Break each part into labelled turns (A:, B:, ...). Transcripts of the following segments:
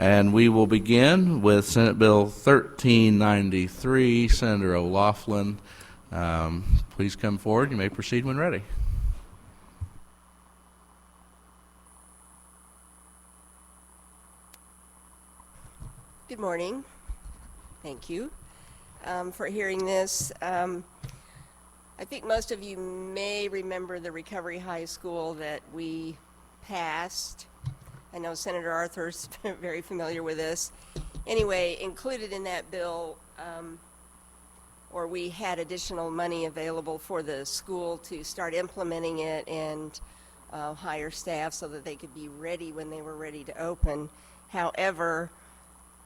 A: And we will begin with Senate Bill 1393, Senator O'Loughlin. Please come forward. You may proceed when ready.
B: Good morning. Thank you for hearing this. I think most of you may remember the Recovery High School that we passed. I know Senator Arthur's very familiar with this. Anyway, included in that bill, or we had additional money available for the school to start implementing it and hire staff so that they could be ready when they were ready to open. However,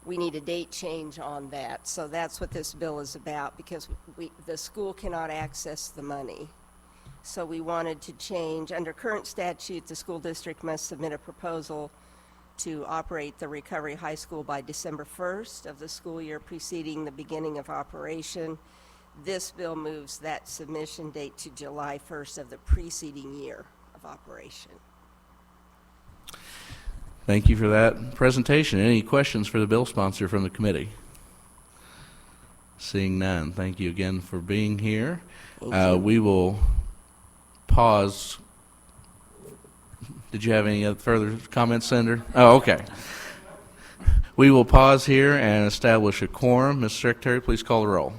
B: we need a date change on that. So that's what this bill is about, because the school cannot access the money. So we wanted to change. Under current statute, the school district must submit a proposal to operate the Recovery High School by December 1st of the school year preceding the beginning of operation. This bill moves that submission date to July 1st of the preceding year of operation.
A: Thank you for that presentation. Any questions for the bill sponsor from the committee? Seeing none, thank you again for being here. We will pause. Did you have any further comments, Senator? Oh, okay. We will pause here and establish a quorum. Mr. Secretary, please call the roll.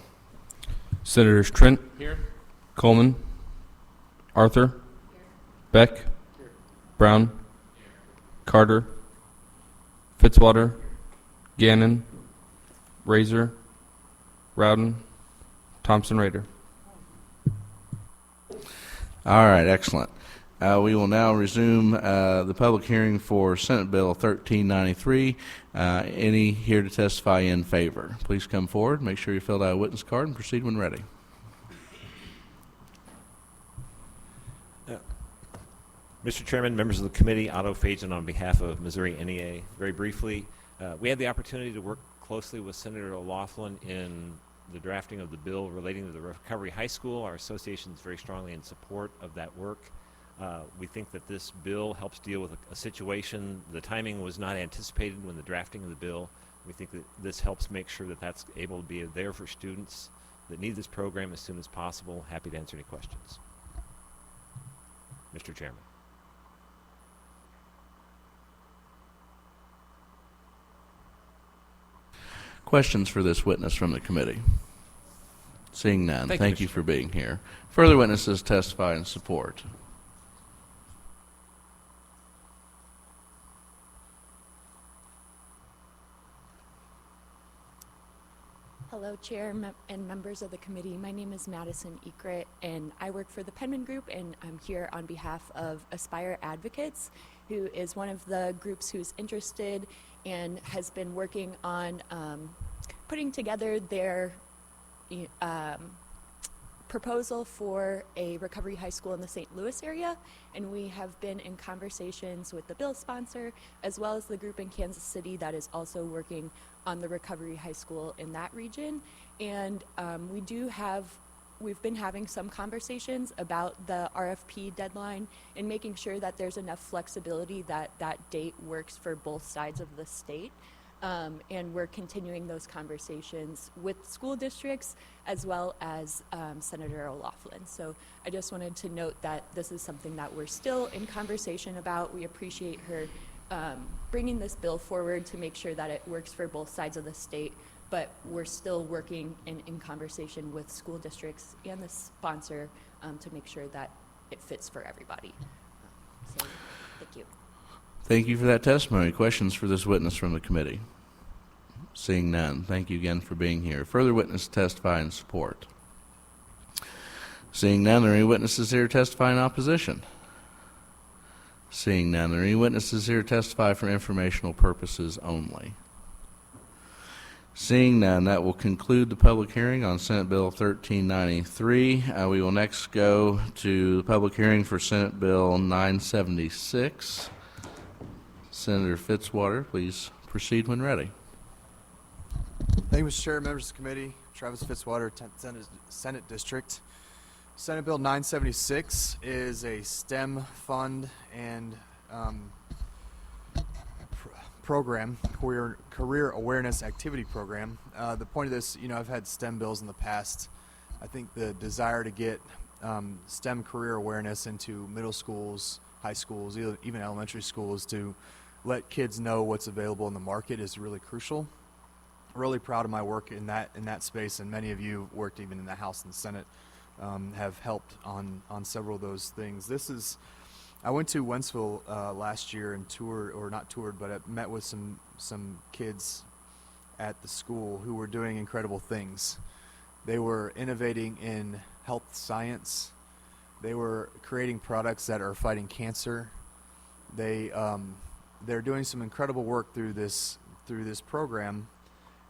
C: Senators Trent,
A: Here.
C: Coleman, Arthur, Beck, Brown, Carter, Fitzwater, Gannon, Razor, Rowden, Thompson Rader.
A: All right, excellent. We will now resume the public hearing for Senate Bill 1393. Any here to testify in favor? Please come forward. Make sure you filled out a witness card and proceed when ready.
D: Mr. Chairman, members of the committee, Otto Fajan on behalf of Missouri NEA. Very briefly, we had the opportunity to work closely with Senator O'Loughlin in the drafting of the bill relating to the Recovery High School. Our association is very strongly in support of that work. We think that this bill helps deal with a situation. The timing was not anticipated when the drafting of the bill. We think that this helps make sure that that's able to be there for students that need this program as soon as possible. Happy to answer any questions. Mr. Chairman.
A: Questions for this witness from the committee? Seeing none, thank you for being here. Further witnesses testify in support.
E: Hello, Chair and members of the committee. My name is Madison Ekrit, and I work for the Penman Group, and I'm here on behalf of Aspire Advocates, who is one of the groups who's interested and has been working on putting together their proposal for a recovery high school in the St. Louis area, and we have been in conversations with the bill sponsor as well as the group in Kansas City that is also working on the recovery high school in that region. And we've been having some conversations about the RFP deadline and making sure that there's enough flexibility that that date works for both sides of the state. And we're continuing those conversations with school districts as well as Senator O'Loughlin. So I just wanted to note that this is something that we're still in conversation about. We appreciate her bringing this bill forward to make sure that it works for both sides of the state, but we're still working in conversation with school districts and the sponsor to make sure that it fits for everybody. So thank you.
A: Thank you for that testimony. Questions for this witness from the committee? Seeing none, thank you again for being here. Further witness testify in support. Seeing none, are there any witnesses here to testify in opposition? Seeing none, are there any witnesses here to testify for informational purposes only? Seeing none, that will conclude the public hearing on Senate Bill 1393. We will next go to the public hearing for Senate Bill 976. Senator Fitzwater, please proceed when ready.
F: Thank you, Mr. Chair, members of the committee. Travis Fitzwater, 10th Senate District. Senate Bill 976 is a STEM fund and program, career awareness activity program. The point of this, I've had STEM bills in the past. I think the desire to get STEM career awareness into middle schools, high schools, even elementary schools, to let kids know what's available in the market is really crucial. Really proud of my work in that space, and many of you worked even in the House and Senate, have helped on several of those things. I went to Wentzville last year and but I met with some kids at the school who were doing incredible things. They were innovating in health science. They were creating products that are fighting cancer. They're doing some incredible work through this program,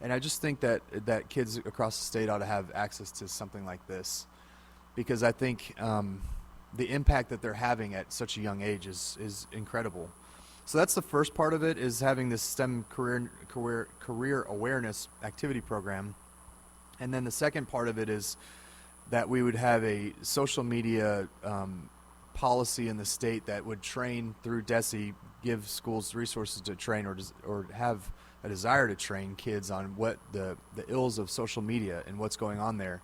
F: and I just think that kids across the state ought to have access to something like this, because I think the impact that they're having at such a young age is incredible. So that's the first part of it, is having this STEM career awareness activity program. And then the second part of it is that we would have a social media policy in the state that would train through DESE, give schools resources to train or have a desire to train kids on what the ills of social media and what's going on there.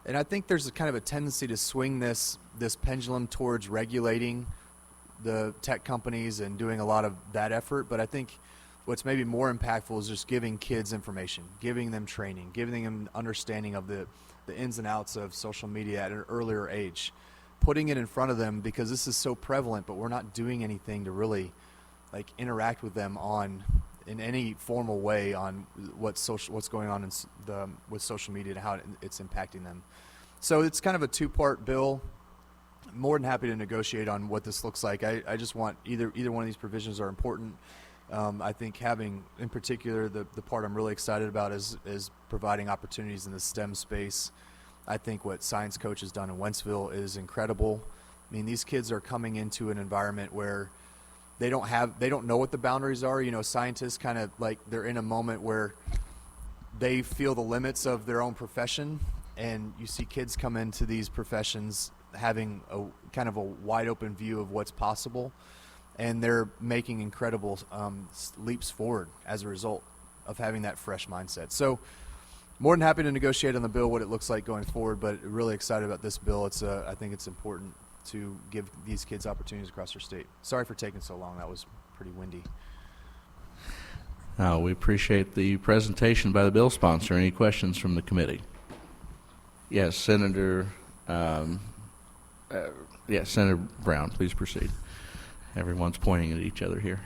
F: And I think there's a kind of a tendency to swing this pendulum towards regulating the tech companies and doing a lot of that effort. But I think what's maybe more impactful is just giving kids information, giving them training, giving them understanding of the ins and outs of social media at an earlier age, putting it in front of them, because this is so prevalent, but we're not doing anything to really interact with them in any formal way on what's going on with social media and how it's impacting them. So it's kind of a two-part bill. I'm more than happy to negotiate on what this looks like. I just want either one of these provisions are important. I think having, in particular, the part I'm really excited about is providing opportunities in the STEM space. I think what Science Coach has done in Wentzville is incredible. I mean, these kids are coming into an environment where they don't know what the boundaries are. Scientists kind of they're in a moment where they feel the limits of their own profession, and you see kids come into these professions having a kind of a wide open view of what's possible, and they're making incredible leaps forward as a result of having that fresh mindset. So more than happy to negotiate on the bill, what it looks like going forward, but really excited about this bill. I think it's important to give these kids opportunities across our state. Sorry for taking so long. That was pretty windy.
A: We appreciate the presentation by the bill sponsor. Any questions from the committee? Yes, Senator Senator Brown, please proceed. Everyone's pointing at each other here.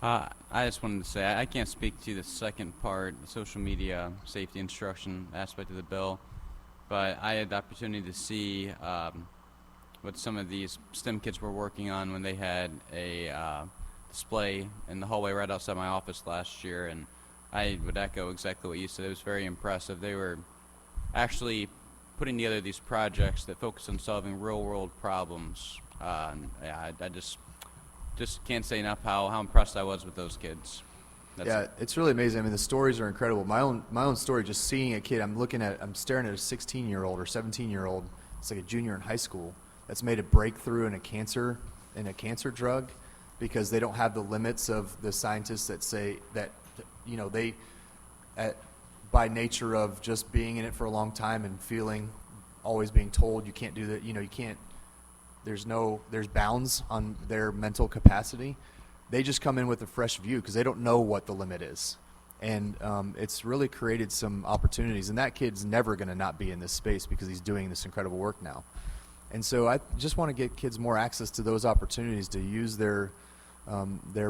G: I just wanted to say I can't speak to the second part, the social media safety instruction aspect of the bill, but I had the opportunity to see what some of these STEM kids were working on when they had a display in the hallway right outside my office last year, and I would echo exactly what you said. It was very impressive. They were actually putting together these projects that focus on solving real-world problems. I just can't say enough how impressed I was with those kids.
F: It's really amazing. I mean, the stories are incredible. My own story, just seeing a kid, I'm staring at a 16-year-old or 17-year-old. It's like a junior in high school that's made a breakthrough in a cancer drug, because they don't have the limits of the scientists that say that by nature of just being in it for a long time and always being told you can't do that, you can't. There's bounds on their mental capacity. They just come in with a fresh view because they don't know what the limit is. And it's really created some opportunities. And that kid's never going to not be in this space because he's doing this incredible work now. And so I just want to get kids more access to those opportunities to use their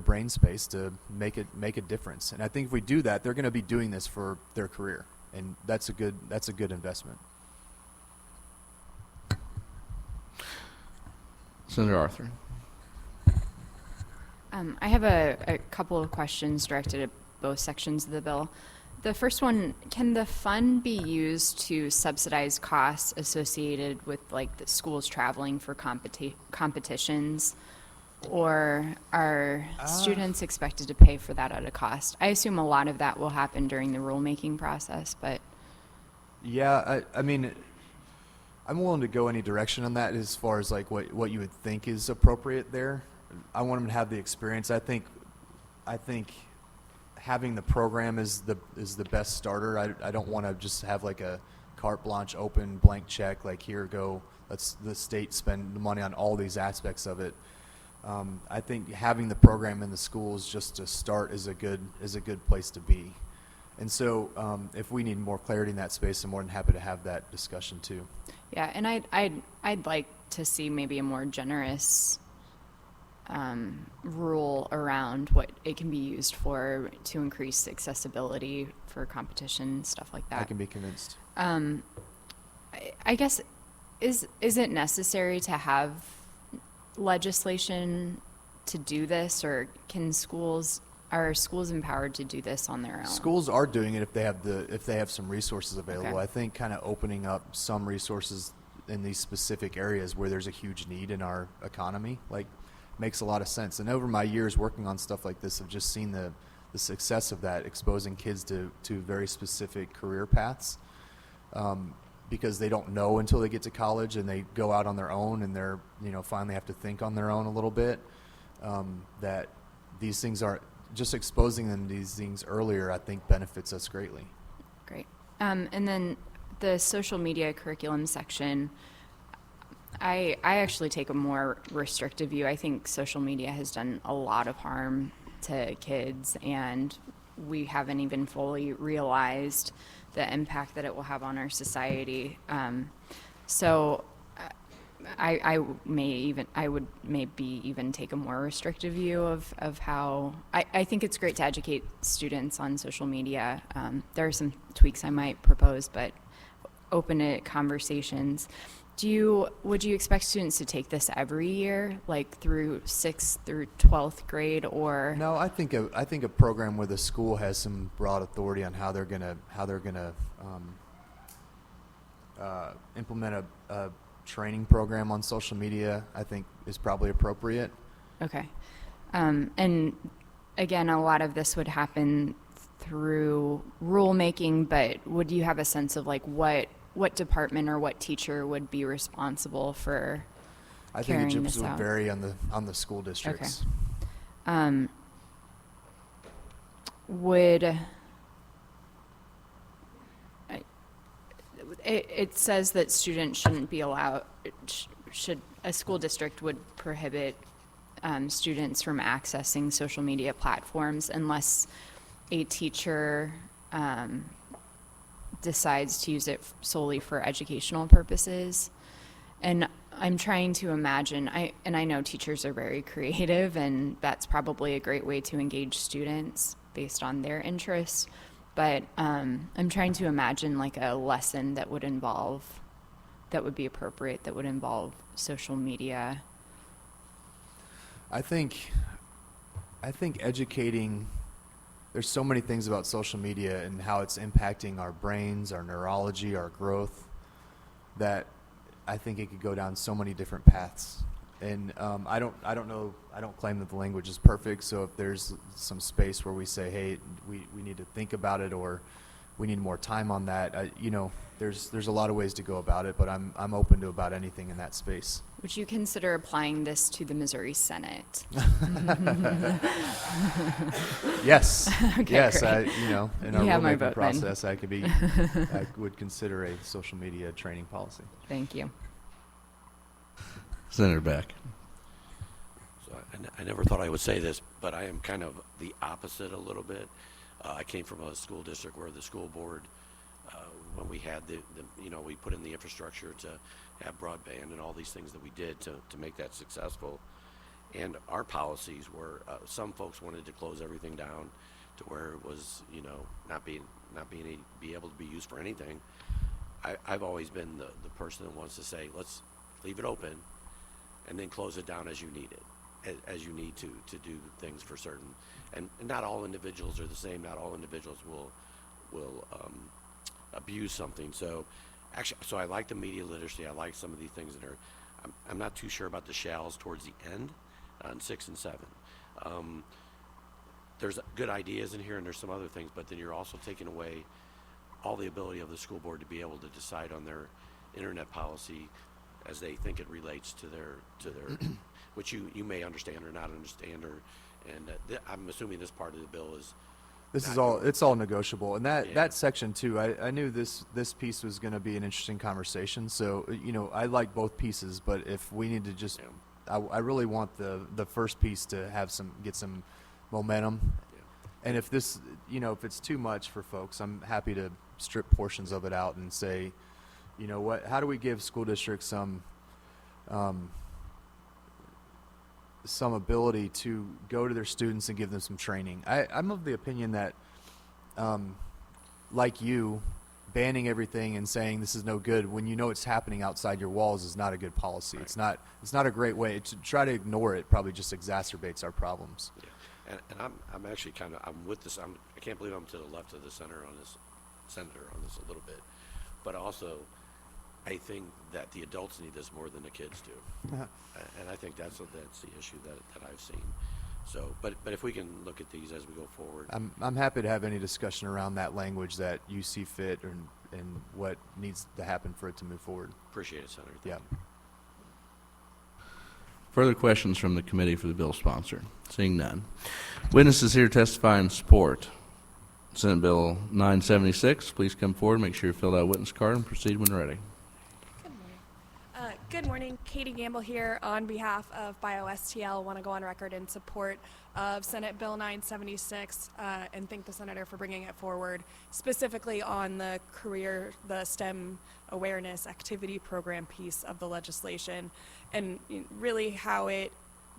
F: brain space to make a difference. And I think if we do that, they're going to be doing this for their career. And that's a good investment.
A: Senator Arthur.
H: I have a couple of questions directed at both sections of the bill. The first one, can the fund be used to subsidize costs associated with the schools traveling for competitions, or are students expected to pay for that at a cost? I assume a lot of that will happen during the rulemaking process, but...
F: Yeah, I mean, I'm willing to go any direction on that as far as what you would think is appropriate there. I want them to have the experience. I think having the program is the best starter. I don't want to just have like a carte blanche, open blank check. Like, here go, let's the state spend the money on all these aspects of it. I think having the program in the schools just to start is a good place to be. And so, if we need more clarity in that space, I'm more than happy to have that discussion too.
H: Yeah, and I'd like to see maybe a more generous rule around what it can be used for to increase accessibility for competition, stuff like that.
F: I can be convinced.
H: I guess, is it necessary to have legislation to do this, or are schools empowered to do this on their own?
F: Schools are doing it if they have some resources available.
H: Okay.
F: I think kind of opening up some resources in these specific areas where there's a huge need in our economy, like, makes a lot of sense. And over my years working on stuff like this, I've just seen the success of that, exposing kids to very specific career paths, because they don't know until they get to college and they go out on their own and they're, finally have to think on their own a little bit, that these things are, just exposing them to these things earlier, I think benefits us greatly.
H: Great. And then the social media curriculum section, I actually take a more restrictive view. I think social media has done a lot of harm to kids, and we haven't even fully realized the impact that it will have on our society. So I would maybe even take a more restrictive view of how I think it's great to educate students on social media. There are some tweaks I might propose, but open it conversations. Would you expect students to take this every year, like through 6th through 12th grade, or?
F: No, I think a program where the school has some broad authority on how they're gonna implement a training program on social media, I think is probably appropriate.
H: Okay. And again, a lot of this would happen through rulemaking, but would you have a sense of like what department or what teacher would be responsible for
F: I think
H: carrying
F: it
H: this
F: just would
H: out?
F: vary on the school districts.
H: It says that students shouldn't be allowed, a school district would prohibit students from accessing social media platforms unless a teacher decides to use it solely for educational purposes. And I'm trying to imagine, I know teachers are very creative, and that's probably a great way to engage students based on their interests, but I'm trying to imagine like a lesson that would be appropriate, that would involve social media.
F: I think educating, there's so many things about social media and how it's impacting our brains, our neurology, our growth, that I think it could go down so many different paths. And I don't claim that the language is perfect, so if there's some space where we say, hey, we need to think about it, or we need more time on that, there's a lot of ways to go about it, but I'm open to about anything in that space.
H: Would you consider applying this to the Missouri Senate?
F: Yes.
H: Okay,
F: yes.
H: great.
F: In our
H: You have my
F: rulemaking
H: vote then.
F: process, I would consider a social media training policy.
H: Thank you.
A: Senator Beck.
I: So I never thought I would say this, but I am kind of the opposite a little bit. I came from a school district where the school board, when we had we put in the infrastructure to have broadband and all these things that we did to make that successful. And our policies were, some folks wanted to close everything down to where it was, not be able to be used for anything. I've always been the person that wants to say, let's leave it open and then close it down as you need it, as you need to do things for certain. And not all individuals are the same. Not all individuals will abuse something. So I like the media literacy. I like some of these things that are, I'm not too sure about the shalls towards the end on 6 and 7. There's good ideas in here and there's some other things, but then you're also taking away all the ability of the school board to be able to decide on their internet policy as they think it relates to their which you may understand or not understand, and I'm assuming this part of the bill is
F: This is
I: not
F: all,
I: going-
F: it's all negotiable. And that,
I: Yeah.
F: that section too, I knew this piece was going to be an interesting conversation. So, I like both pieces, but if we need to just,
I: Yeah.
F: I really want the first piece to get some momentum.
I: Yeah.
F: And if this, if it's too much for folks, I'm happy to strip portions of it out and say, how do we give school districts some ability to go to their students and give them some training. I'm of the opinion that, like you, banning everything and saying this is no good when it's happening outside your walls is not a good policy.
I: Right.
F: It's not a great way. To try to ignore it probably just exacerbates our problems.
I: Yeah. And I'm actually I'm with this. I can't believe I'm to the left of the senator on this a little bit, but also I think that the adults need this more than the kids do. And I think that's the issue that I've seen. So, but if we can look at these as we go forward.
F: I'm happy to have any discussion around that language that you see fit and what needs to happen for it to move forward.
I: Appreciate it, Senator.
F: Yeah.
I: Thank you.
A: Further questions from the committee for the bill sponsor? Seeing none. Witnesses here testify in support. Senate Bill 976, please come forward, make sure you fill out a witness card, and proceed when ready.
J: Good morning. Katie Gamble here on behalf of BioSTL. Want to go on record in support of Senate Bill 976 and thank the senator for bringing it forward, specifically on the STEM awareness activity program piece of the legislation, and really how it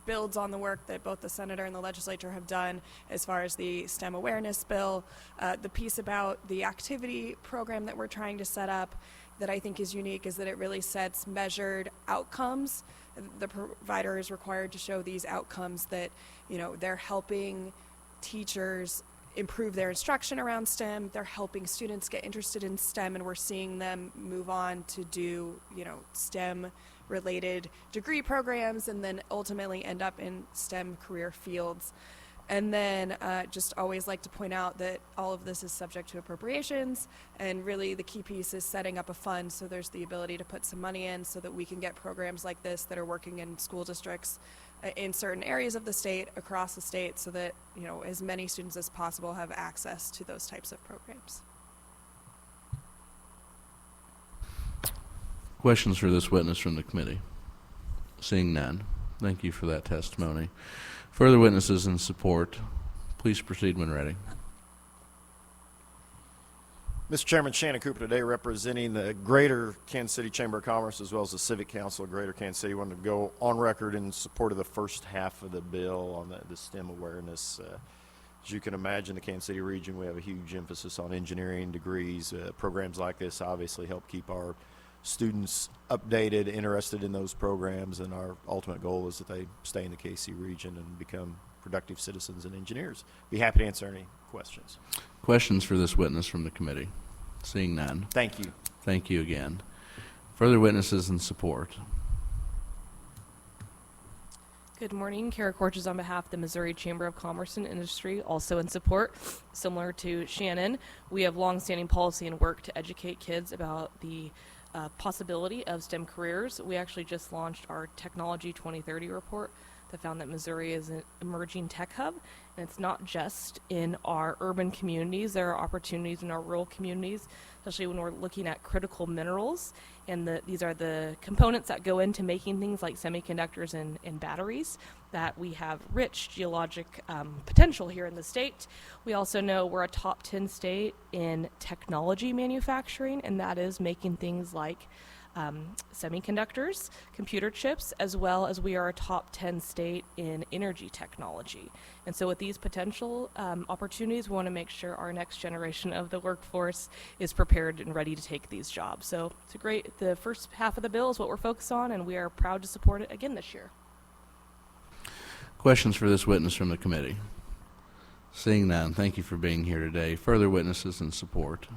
J: builds on the work that both the senator and the legislature have done as far as the STEM awareness bill, the piece about the activity program that we're trying to set up that I think is unique is that it really sets measured outcomes. The provider is required to show these outcomes that, they're helping teachers improve their instruction around STEM, they're helping students get interested in STEM, and we're seeing them move on to do, STEM related degree programs and then ultimately end up in STEM career fields. And then just always like to point out that all of this is subject to appropriations, and really the key piece is setting up a fund so there's the ability to put some money in so that we can get programs like this that are working in school districts in certain areas of the state, across the state, so that as many students as possible have access to those types of programs.
A: Questions for this witness from the committee? Seeing none. Thank you for that testimony. Further witnesses in support, please proceed when ready.
K: Mr. Chairman, Shannon Cooper today representing the Greater Kansas City Chamber of Commerce as well as the Civic Council of Greater Kansas City. Wanted to go on record in support of the first half of the bill on the STEM awareness. As you can imagine, the Kansas City region, we have a huge emphasis on engineering degrees. Programs like this obviously help keep our students updated, interested in those programs, and our ultimate goal is that they stay in the KC region and become productive citizens and engineers. Be happy to answer any questions.
A: Questions for this witness from the committee? Seeing none.
K: Thank you.
A: Thank you again. Further witnesses in support?
L: Good morning. Kara Corches on behalf of the Missouri Chamber of Commerce and Industry, also in support. Similar to Shannon, we have longstanding policy and work to educate kids about the possibility of STEM careers. We actually just launched our Technology 2030 report that found that Missouri is an emerging tech hub, and it's not just in our urban communities. There are opportunities in our rural communities, especially when we're looking at critical minerals, and these are the components that go into making things like semiconductors and batteries, that we have rich geologic potential here in the state. We also know we're a top 10 state in technology manufacturing, and that is making things like semiconductors, computer chips, as well as we are a top 10 state in energy technology. And so with these potential opportunities, we want to make sure our next generation of the workforce is prepared and ready to take these jobs. So it's the first half of the bill is what we're focused on, and we are proud to support it again this year.
A: Questions for this witness from the committee? Seeing none, thank you for being here today. Further witnesses in support?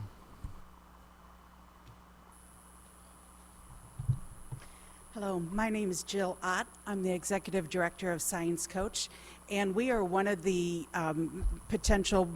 M: Hello, my name is Jill Ott. I'm the Executive Director of Science Coach, and we are one of the potential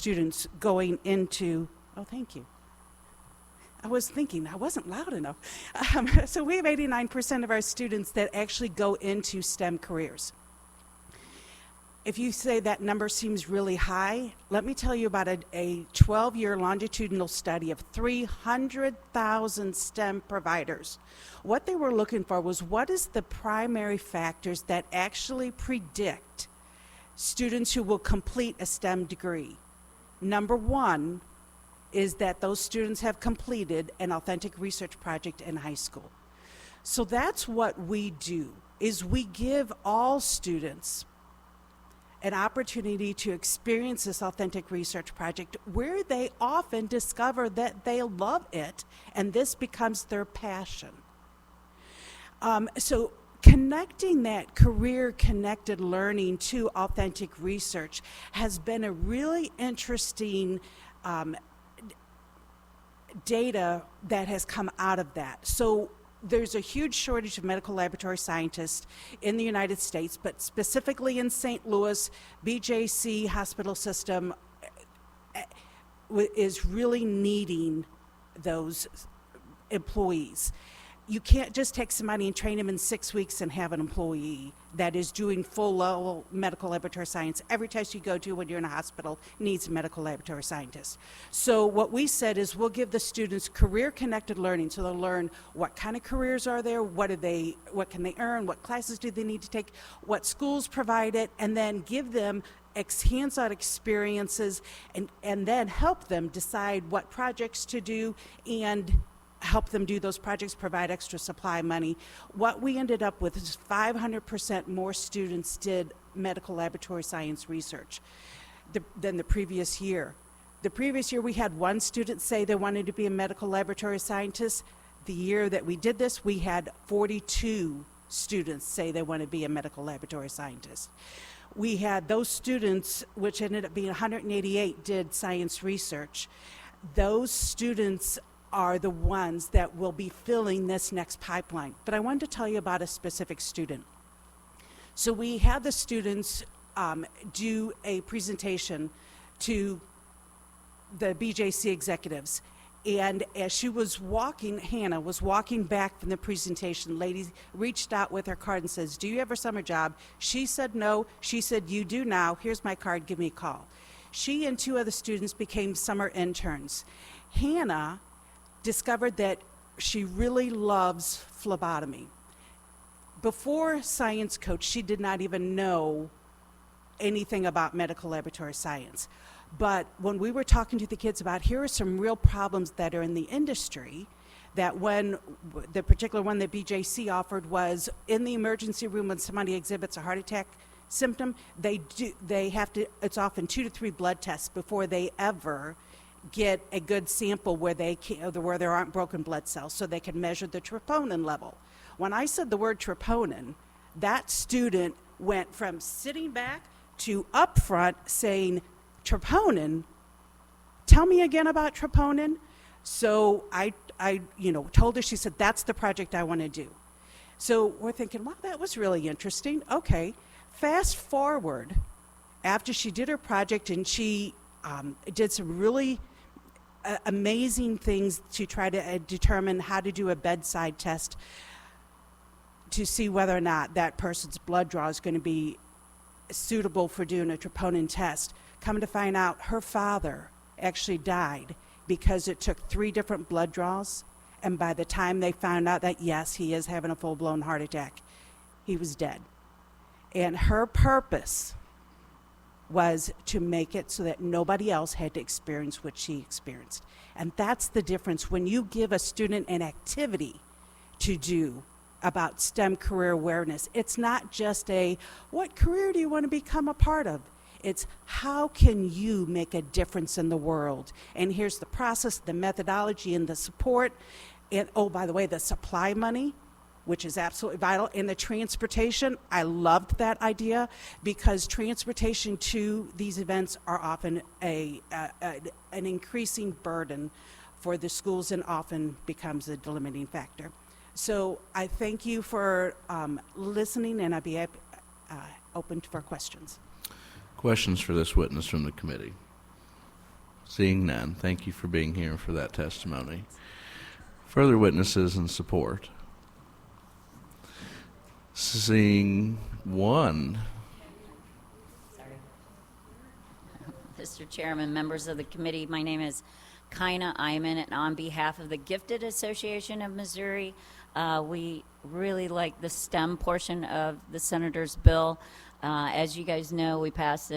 M: students going into, oh, thank you. I was thinking, I wasn't loud enough. So we have 89% of our students that actually go into STEM careers. If you say that number seems really high, let me tell you about a 12-year longitudinal study of 300,000 STEM providers. What they were looking for was what is the primary factors that actually predict students who will complete a STEM degree. Number one is that those students have completed an authentic research project in high school. So that's what we do, is we give all students an opportunity to experience this authentic research project where they often discover that they love it and this becomes their passion. So connecting that career-connected learning to authentic research has been a really interesting data that has come out of that. So there's a huge shortage of medical laboratory scientists in the United States, but specifically in St. Louis, BJC hospital system is really needing those employees. You can't just take somebody and train them in 6 weeks and have an employee that is doing full-level medical laboratory science. Every test you go to when you're in a hospital needs a medical laboratory scientist. So what we said is we'll give the students career-connected learning, so they'll learn what kind of careers are there, what can they earn, what classes do they need to take, what schools provide it, and then give them hands-on experiences and then help them decide what projects to do and help them do those projects, provide extra supply money. What we ended up with is 500% more students did medical laboratory science research than the previous year. The previous year we had one student say they wanted to be a medical laboratory scientist. The year that we did this, we had 42 students say they want to be a medical laboratory scientist. We had those students, which ended up being 188, did science research. Those students are the ones that will be filling this next pipeline. But I wanted to tell you about a specific student. So we had the students do a presentation to the BJC executives. And as she was walking, Hannah was walking back from the presentation, lady reached out with her card and says, "Do you have a summer job?" She said no. She said, "You do now. Here's my card. Give me a call." She and two other students became summer interns. Hannah discovered that she really loves phlebotomy. Before Science Coach, she did not even know anything about medical laboratory science. But when we were talking to the kids about here are some real problems that are in the industry, that when the particular one that BJC offered was in the emergency room when somebody exhibits a heart attack symptom, it's often 2 to 3 blood tests before they ever get a good sample where there aren't broken blood cells, so they can measure the troponin level. When I said the word troponin, that student went from sitting back to up front saying, "Troponin? Tell me again about troponin." So I told her, she said, "That's the project I want to do." So we're thinking, wow, that was really interesting. Okay, fast forward, after she did her project and she did some really amazing things to try to determine how to do a bedside test to see whether or not that person's blood draw is going to be suitable for doing a troponin test. Come to find out, her father actually died because it took 3 different blood draws, and by the time they found out that, yes, he is having a full-blown heart attack, he was dead. And her purpose was to make it so that nobody else had to experience what she experienced. And that's the difference when you give a student an activity to do about STEM career awareness. It's not just what career do you want to become a part of? It's how can you make a difference in the world? And here's the process, the methodology, and the support. And oh, by the way, the supply money, which is absolutely vital, and the transportation. I loved that idea because transportation to these events are often an increasing burden for the schools and often becomes a delimiting factor. So I thank you for listening, and I'd be open for questions.
A: Questions for this witness from the committee? Seeing none, thank you for being here and for that testimony. Further witnesses and support? Seeing one.
N: Mr. Chairman, members of the committee, my name is Kaina Iman, and on behalf of the Gifted Association of Missouri, we really like the STEM portion of the senator's bill. As you guys know, we passed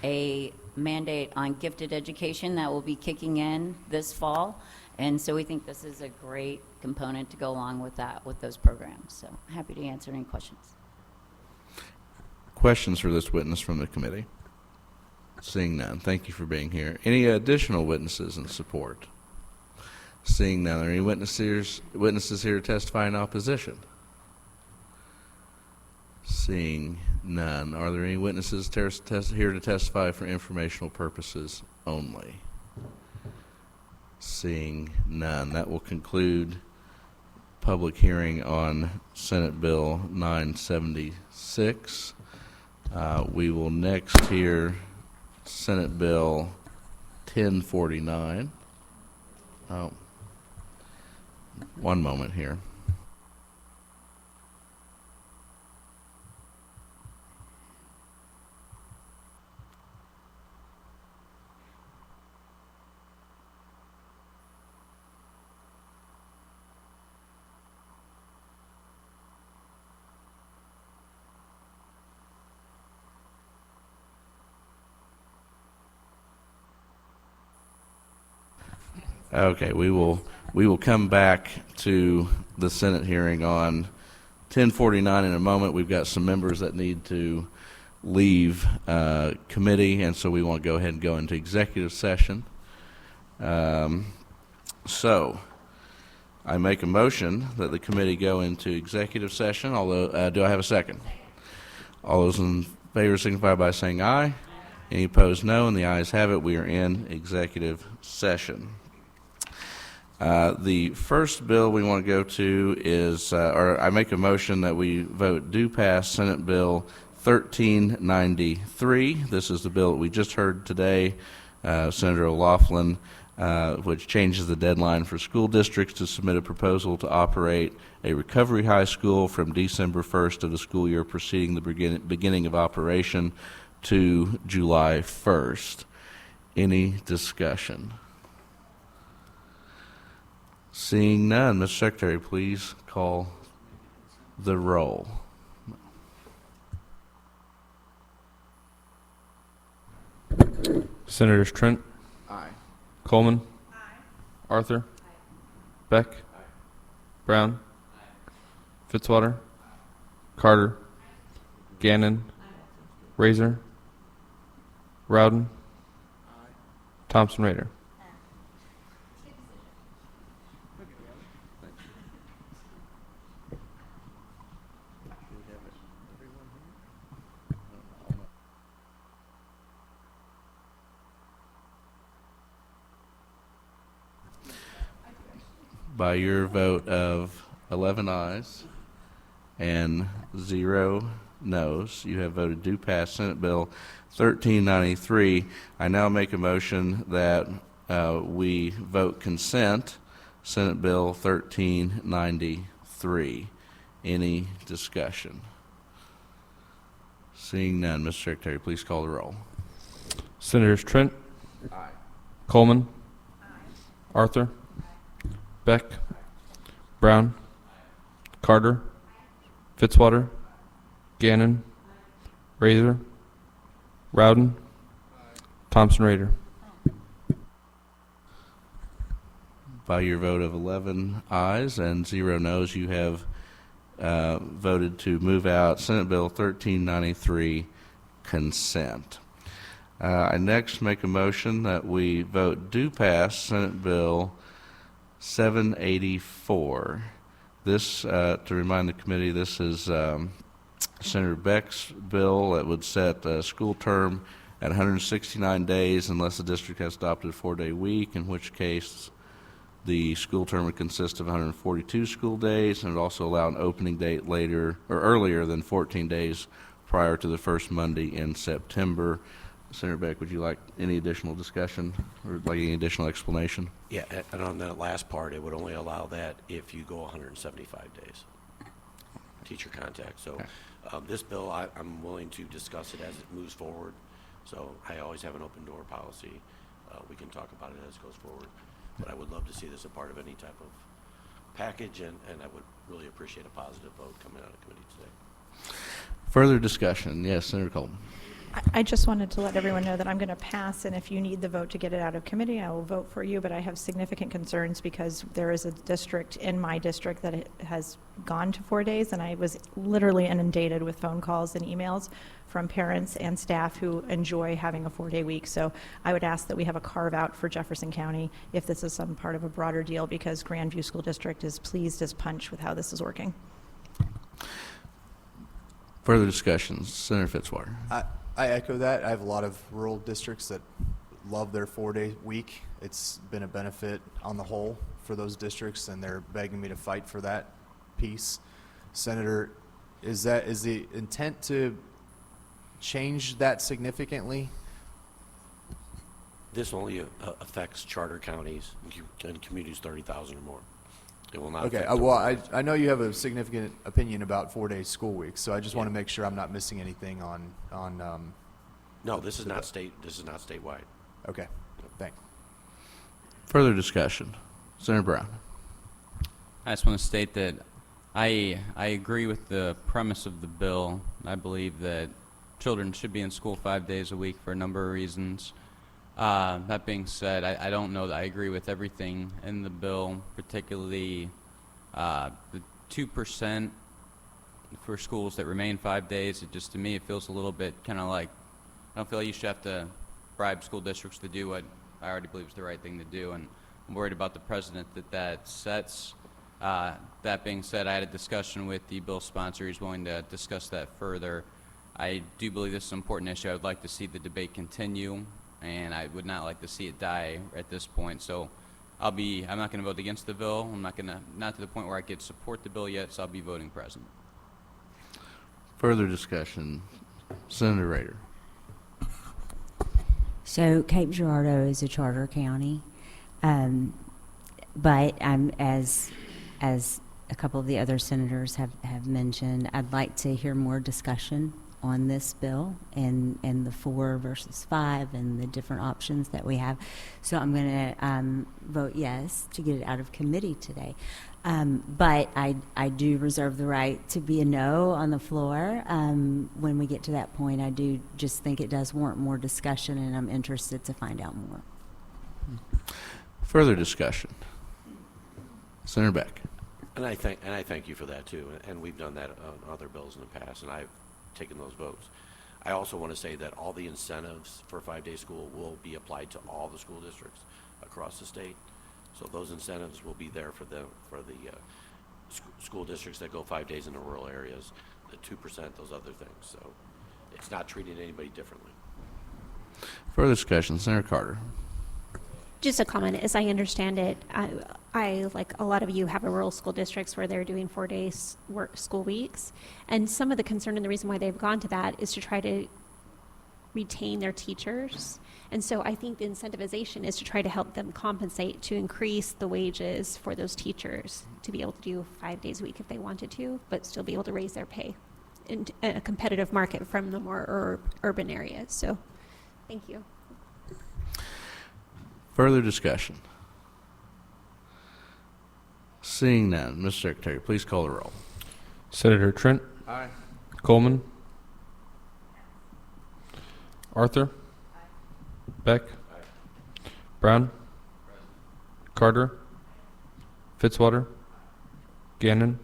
N: a mandate on gifted education that will be kicking in this fall, and so we think this is a great component to go along with that, with those programs. So happy to answer any questions.
A: Questions for this witness from the committee? Seeing none, thank you for being here. Any additional witnesses in support? Seeing none, are there any witnesses here to testify in opposition? Seeing none, are there any witnesses here to testify for informational purposes only? Seeing none, that will conclude public hearing on Senate Bill 976. We will next hear Senate Bill 1049. Oh, one moment here. Okay, we will come back to the Senate hearing on 1049 in a moment. We've got some members that need to leave committee, and so we want to go ahead and go into executive session. So I make a motion that the committee go into executive session. Although, do I have a second? All those in favor signify by saying aye. Any opposed, no, and the ayes have it. We are in executive session. The first bill we want to go to is, or I make a motion that we vote do pass Senate Bill 1393. This is the bill that we just heard today, Senator O'Laughlin, which changes the deadline for school districts to submit a proposal to operate a recovery high school from December 1st of the school year preceding the beginning of operation to July 1st. Any discussion? Seeing none, Mr. Secretary, please call the roll.
C: Senators Trent,
A: Aye.
C: Coleman, Arthur, Beck, Brown, Fitzwater, Carter, Gannon, Razor, Rowden, Thompson Raider.
A: By your vote of 11 ayes and 0 noes, you have voted do pass Senate Bill 1393. I now make a motion that we vote consent Senate Bill 1393. Any discussion? Seeing none, Mr. Secretary, please call the roll.
C: Senators Trent,
A: Aye.
C: Coleman, Arthur, Beck, Brown, Carter, Fitzwater, Gannon, Razor, Rowden, Thompson Raider.
A: By your vote of 11 ayes and 0 noes, you have voted to move out Senate Bill 1393 consent. I next make a motion that we vote do pass Senate Bill 784. This, to remind the committee, this is Senator Beck's bill that would set a school term at 169 days unless the district has adopted a 4-day week, in which case the school term would consist of 142 school days, and it would also allow an opening date later or earlier than 14 days prior to the first Monday in September. Senator Beck, would you like any additional discussion or like any additional explanation?
I: Yeah, and on that last part, it would only allow that if you go 175 days, teacher contact. So this bill, I'm willing to discuss it as it moves forward. So I always have an open door policy. We can talk about it as it goes forward. But I would love to see this a part of any type of package, and I would really appreciate a positive vote coming out of committee today.
A: Further discussion? Yes, Senator Coleman.
O: I just wanted to let everyone know that I'm going to pass, and if you need the vote to get it out of committee, I will vote for you, but I have significant concerns because there is a district in my district that has gone to 4 days, and I was literally inundated with phone calls and emails from parents and staff who enjoy having a 4-day week. So I would ask that we have a carve out for Jefferson County if this is some part of a broader deal, because Grandview School District is pleased as punch with how this is working.
A: Further discussions? Senator Fitzwater.
F: I echo that. I have a lot of rural districts that love their 4-day week. It's been a benefit on the whole for those districts, and they're begging me to fight for that piece. Senator, is the intent to change that significantly?
I: This only affects charter counties and communities 30,000 or more. It will not.
F: Okay.
I: affect
F: Well, I know you have a significant opinion about 4-day school weeks, so I just want to make sure I'm not missing anything on.
I: No, this is not state. This is not statewide.
F: Okay. Thanks.
A: Further discussion? Senator Brown.
G: I just want to state that I agree with the premise of the bill. I believe that children should be in school 5 days a week for a number of reasons. That being said, I don't know that I agree with everything in the bill, particularly the 2% for schools that remain 5 days. It just, to me, it feels a little bit kind of like, I don't feel like you should have to bribe school districts to do what I already believe is the right thing to do, and I'm worried about the precedent that sets. That being said, I had a discussion with the bill sponsor. He's willing to discuss that further. I do believe this is an important issue. I would like to see the debate continue, and I would not like to see it die at this point. So I'm not going to vote against the bill. I'm not to the point where I could support the bill yet, so I'll be voting present.
A: Further discussion? Senator Rader.
P: So Cape Girardeau is a charter county, but as a couple of the other senators have mentioned, I'd like to hear more discussion on this bill and the 4 versus 5 and the different options that we have. So I'm going to vote yes to get it out of committee today. But I do reserve the right to be a no on the floor. When we get to that point, I do just think it does warrant more discussion, and I'm interested to find out more.
A: Further discussion? Senator Beck.
I: And I thank you for that too. And we've done that on other bills in the past, and I've taken those votes. I also want to say that all the incentives for 5-day school will be applied to all the school districts across the state. So those incentives will be there for the school districts that go 5 days in the rural areas, the 2%, those other things. So it's not treating anybody differently.
A: Further discussion? Senator Carter.
Q: Just a comment. As I understand it, I like a lot of you have a rural school districts where they're doing 4 days school weeks, and some of the concern and the reason why they've gone to that is to try to retain their teachers. And so I think the incentivization is to try to help them compensate to increase the wages for those teachers to be able to do 5 days a week if they wanted to, but still be able to raise their pay in a competitive market from the more urban areas. So thank you.
A: Further discussion? Seeing none, Mr. Secretary, please call the roll.
C: Senator Trent.
A: Aye.
C: Coleman. Arthur. Beck. Brown. Carter. Fitzwater. Gannon.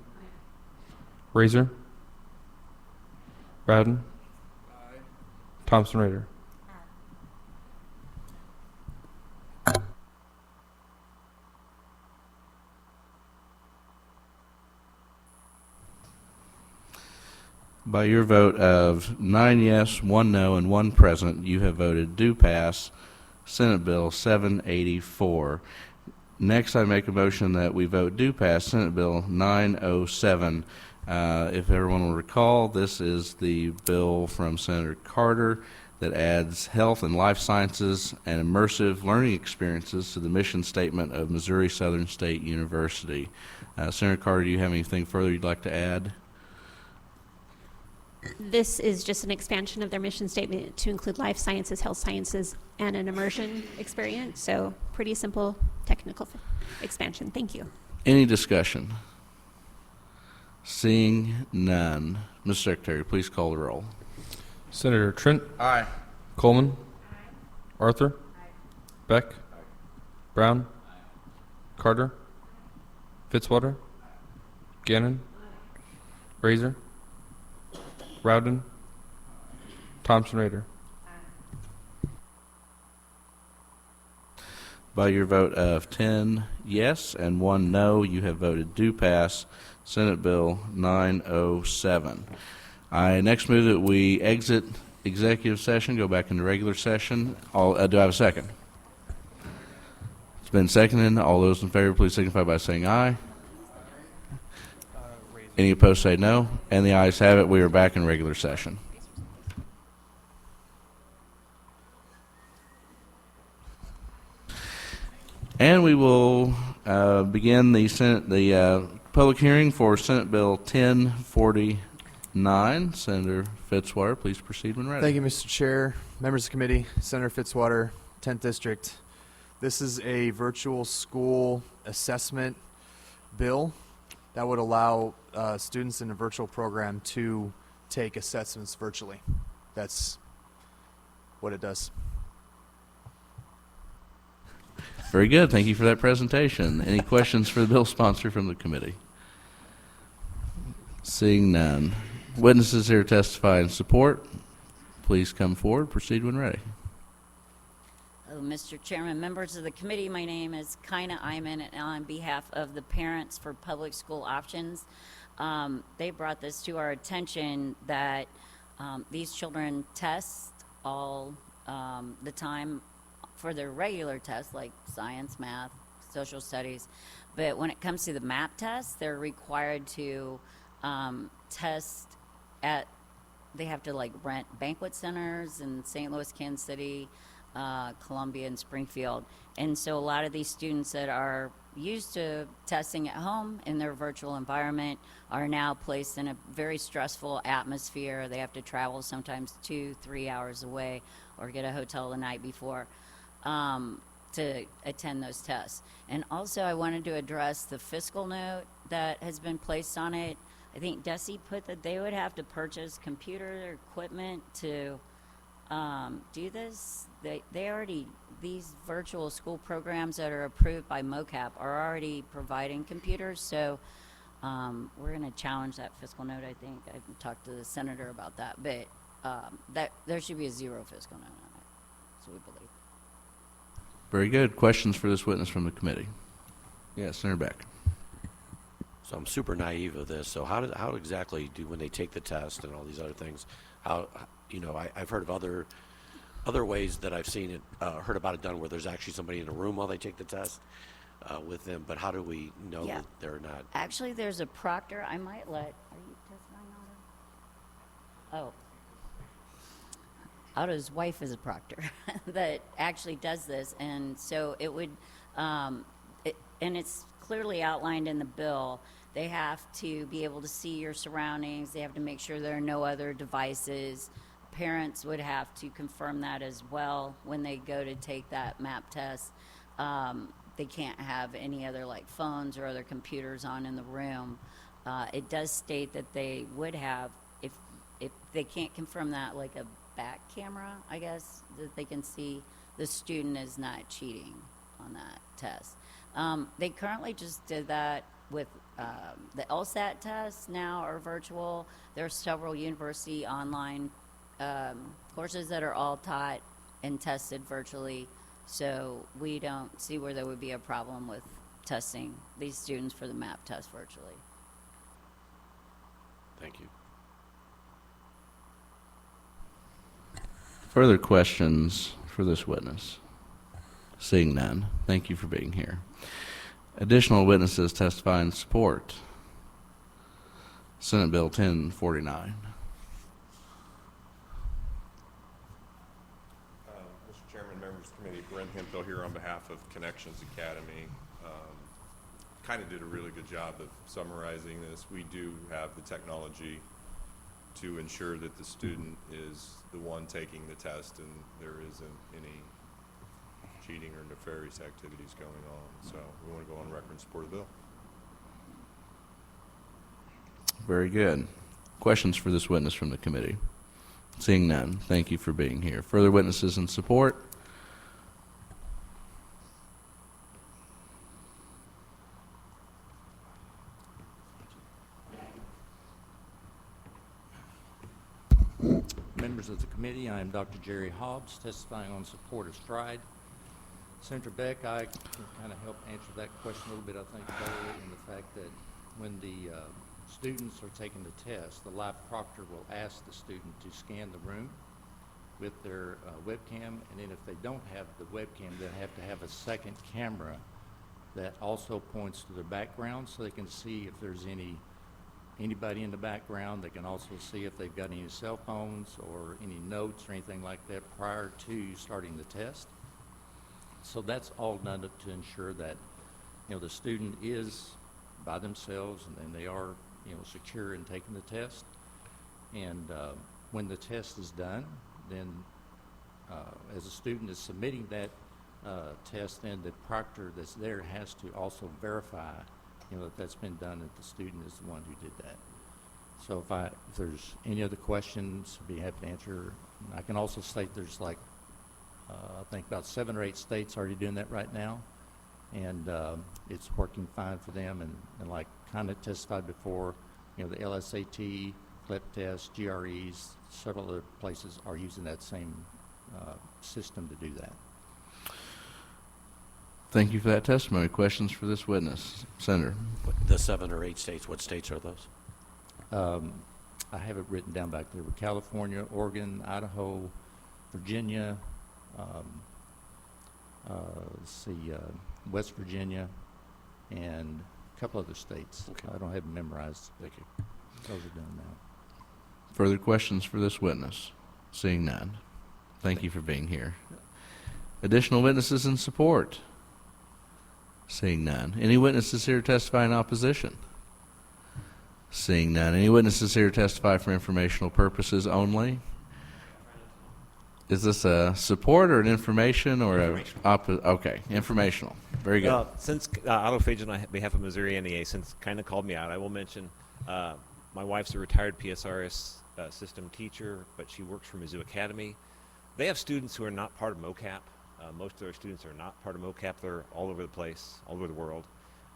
C: Razor. Rowden. Thompson Rader.
A: By your vote of 9 yes, 1 no, and 1 present, you have voted do pass Senate Bill 784. Next, I make a motion that we vote do pass Senate Bill 907. If everyone will recall, this is the bill from Senator Carter that adds health and life sciences and immersive learning experiences to the mission statement of Missouri Southern State University. Senator Carter, do you have anything further you'd like to add?
Q: This is just an expansion of their mission statement to include life sciences, health sciences, and an immersion experience. So pretty simple technical expansion. Thank you.
A: Any discussion? Seeing none. Mr. Secretary, please call the roll.
C: Senator Trent.
A: Aye.
C: Coleman. Arthur. Beck. Brown. Carter. Fitzwater. Gannon. Razor. Rowden. Thompson Raider.
A: By your vote of 10 yes and 1 no, you have voted do pass Senate Bill 907. I next move that we exit executive session, go back into regular session. Do I have a second? It's been seconded. All those in favor, please signify by saying aye. Any opposed, say no. And the ayes have it. We are back in regular session. And we will begin the public hearing for Senate Bill 1049. Senator Fitzwater, please proceed when ready.
F: Thank you, Mr. Chair, members of the committee, Senator Fitzwater, 10th District. This is a virtual school assessment bill that would allow students in a virtual program to take assessments virtually. That's what it does.
A: Very good. Thank you for that presentation. Any questions for the bill sponsor from the committee? Seeing none. Witnesses here to testify in support, please come forward. Proceed when ready.
N: Hello, Mr. Chairman, members of the committee. My name is Kaina Iman, and on behalf of the Parents for Public School Options, they brought this to our attention that these children test all the time for their regular tests like science, math, social studies, but when it comes to the MAP test, they're required to test at, they have to like rent banquet centers in St. Louis, Kansas City, Columbia, and Springfield. And so a lot of these students that are used to testing at home in their virtual environment are now placed in a very stressful atmosphere. They have to travel sometimes 2-3 hours away or get a hotel the night before to attend those tests. And also I wanted to address the fiscal note that has been placed on it. I think DESE put that they would have to purchase computer equipment to do this. They already, these virtual school programs that are approved by MOCAP are already providing computers, so we're going to challenge that fiscal note. I think I talked to the senator about that, but that there should be a zero fiscal note on it, so we believe.
A: Very good. Questions for this witness from the committee? Yes, Senator Beck.
I: So I'm super naive of this. So how exactly do, when they take the test and all these other things, how, you know, I've heard of other ways that I've seen it, heard about it done where there's actually somebody in a room while they take the test with them, but how do we know that they're not?
N: Actually, there's a proctor. I might let, are you testifying, Otto? Oh. Otto's wife is a proctor that actually does this, and so it would, and it's clearly outlined in the bill. They have to be able to see your surroundings. They have to make sure there are no other devices. Parents would have to confirm that as well when they go to take that MAP test. They can't have any other like phones or other computers on in the room. It does state that they would have, if they can't confirm that, like a back camera, I guess, that they can see the student is not cheating on that test. They currently just did that with the LSAT tests now are virtual. There are several university online courses that are all taught and tested virtually, so we don't see where there would be a problem with testing these students for the MAP test virtually.
I: Thank you.
A: Further questions for this witness? Seeing none, thank you for being here. Additional witnesses testify in support. Senate Bill 1049.
R: Hemphill here on behalf of Connections Academy. Kind of did a really good job of summarizing this. We do have the technology to ensure that the student is the one taking the test and there isn't any cheating or nefarious activities going on. So we want to go on record in support of the bill.
A: Very good. Questions for this witness from the committee? Seeing none, thank you for being here. Further witnesses in support?
S: Members of the committee, I am Dr. Jerry Hobbs, testifying on support of STRIDE. Senator Beck, I can kind of help answer that question a little bit, I think, better in the fact that when the students are taking the test, the live proctor will ask the student to scan the room with their webcam, and then if they don't have the webcam, they have to have a second camera that also points to their background so they can see if there's anybody in the background. They can also see if they've got any cell phones or any notes or anything like that prior to starting the test. So that's all done to ensure that, you know, the student is by themselves and they are, you know, secure in taking the test. And when the test is done, then as a student is submitting that test, then the proctor that's there has to also verify, you know, that that's been done, that the student is the one who did that. So if there's any other questions, I'd be happy to answer. I can also state there's like, I think about 7 or 8 states already doing that right now, and it's working fine for them. And like kind of testified before, you know, the LSAT, CLEP test, GREs, several other places are using that same system to do that.
A: Thank you for that testimony. Questions for this witness? Senator.
I: The 7 or 8 states, what states are those?
S: I have it written down back there. California, Oregon, Idaho, Virginia, let's see, West Virginia, and a couple other states. Okay. I don't have them memorized.
I: Thank you.
S: Those are done now.
A: Further questions for this witness? Seeing none. Thank you for being here. Additional witnesses in support? Seeing none. Any witnesses here to testify in opposition? Seeing none. Any witnesses here to testify for informational purposes only? Is this a support or an information or okay, informational. Very good.
D: Since Autophagy on behalf of Missouri NEA, since kind of called me out, I will mention my wife's a retired PSRS system teacher, but she works for Mizzou Academy. They have students who are not part of MOCAP. Most of their students are not part of MOCAP. They're all over the place, all over the world.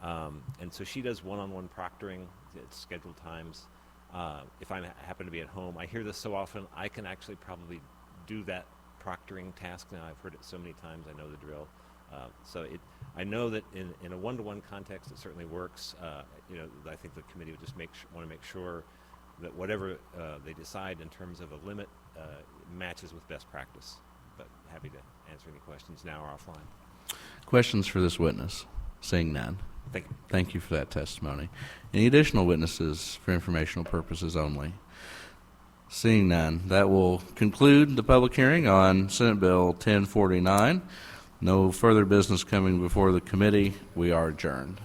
D: And so she does one-on-one proctoring at scheduled times. If I happen to be at home, I hear this so often, I can actually probably do that proctoring task now. I've heard it so many times, I know the drill. I know that in a one-to-one context, it certainly works. You know, I think the committee would just want to make sure that whatever they decide in terms of a limit matches with best practice. But happy to answer any questions now or offline.
A: Questions for this witness? Seeing none.
D: Thank you.
A: Thank you for that testimony. Any additional witnesses for informational purposes only? Seeing none, that will conclude the public hearing on Senate Bill 1049. No further business coming before the committee. We are adjourned.